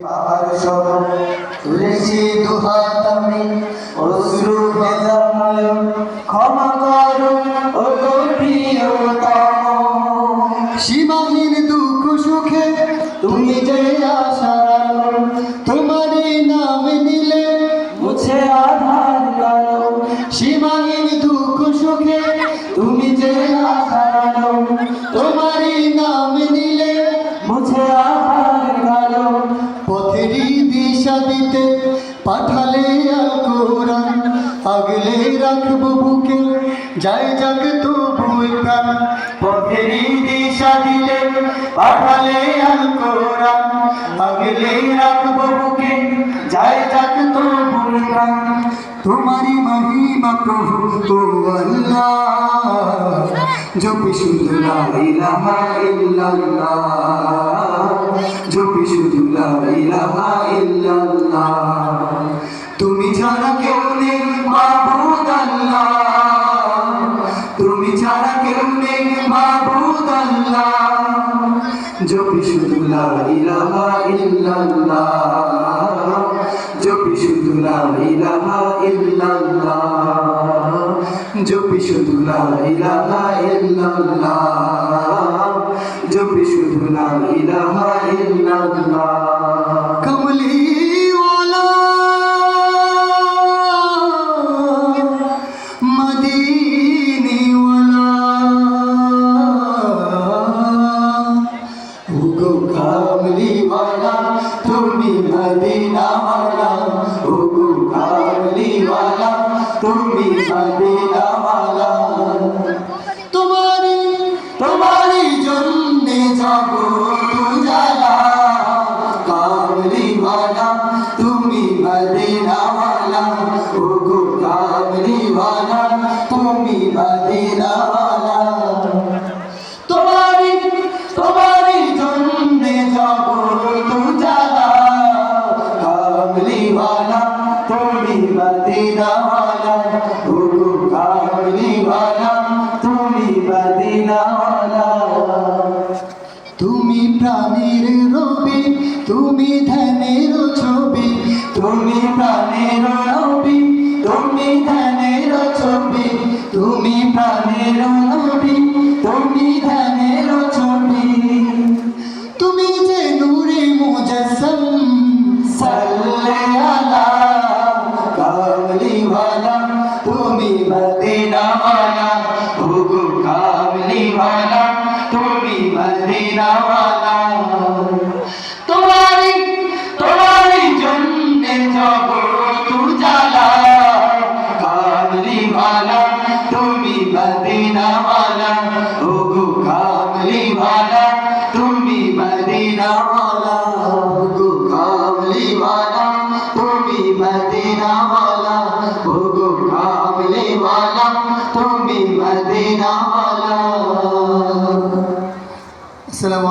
পাহাড় সব তুলেছি দুহাত আমি, অশ্রু ভেজা নয়ন ক্ষমা করো ও গো প্রিয়তম। সীমাহীন দুঃখ সুখে তুমি যে আশার আলো, তোমারই নাম নিলে মুছে আধার কালো। সীমাহীন দুঃখ সুখে তুমি যে আশার আলো, তোমারই নাম নিলে মুছে আধার কালো। পথেরই দিশা দিতে পাঠালে আল কোরআন, আগলে রাখবো বুকে যায় যাক তবু প্রাণ। পথেরই দিশা দিতে পাঠালে আল কোরআন, আগলে রাখবো বুকে যায় যাক তবু প্রাণ। তোমারই মহিমা প্রভু তো আল্লাহ, জপি শুধু লা ইলাহা ইল্লাল্লাহ, জপি শুধু লা ইলাহা ইল্লাল্লাহ। তুমি ছাড়া কেউ নেই মাবুদ আল্লাহ, তুমি ছাড়া কেউ নেই মাবুদ আল্লাহ, জপি শুধু লা ইলাহা ইল্লাল্লাহ, জপি শুধু লা ইলাহা ইল্লাল্লাহ, জপি শুধু লা ইলাহা ইল্লাল্লাহ, জপি শুধু লা ইলাহা ইল্লাল্লাহ। কমলি ওয়ালা মদিনি ওয়ালা, ওগো কমলি ওয়ালা তুমি মদিনা ওয়ালা, ওগো কমলি ওয়ালা তুমি মদিনা ওয়ালা। তোমারি জন্যে জগৎ উজালা, কামলি ওয়ালা তুমি মদিনা ওয়ালা, ওগো কামলি ওয়ালা তুমি মদিনা ওয়ালা। তোমারি জন্যে জগৎ উজালা, কামলি ওয়ালা তুমি মদিনা ওয়ালা, ওগো কামলি ওয়ালা তুমি মদিনা ওয়ালা। তুমি প্রাণের রবি, তুমি ধ্যানের ছবি, তুমি প্রাণের রবি, তুমি ধ্যানের ছবি, তুমি প্রাণের রবি, তুমি ধ্যানের ছবি। তুমি যে নূরে মুজাসসাম সাল্লি আলা কামলি ওয়ালা তুমি মদিনা ওয়ালা, ওগো কামলি ওয়ালা তুমি মদিনা ওয়ালা। তোমারি জন্যে জগৎ উজালা, কামলি ওয়ালা তুমি মদিনা ওয়ালা, ওগো কামলি ওয়ালা তুমি মদিনা ওয়ালা, ওগো কামলি ওয়ালা তুমি মদিনা ওয়ালা, ওগো কামলি ওয়ালা তুমি মদিনা ওয়ালা। আসসালামু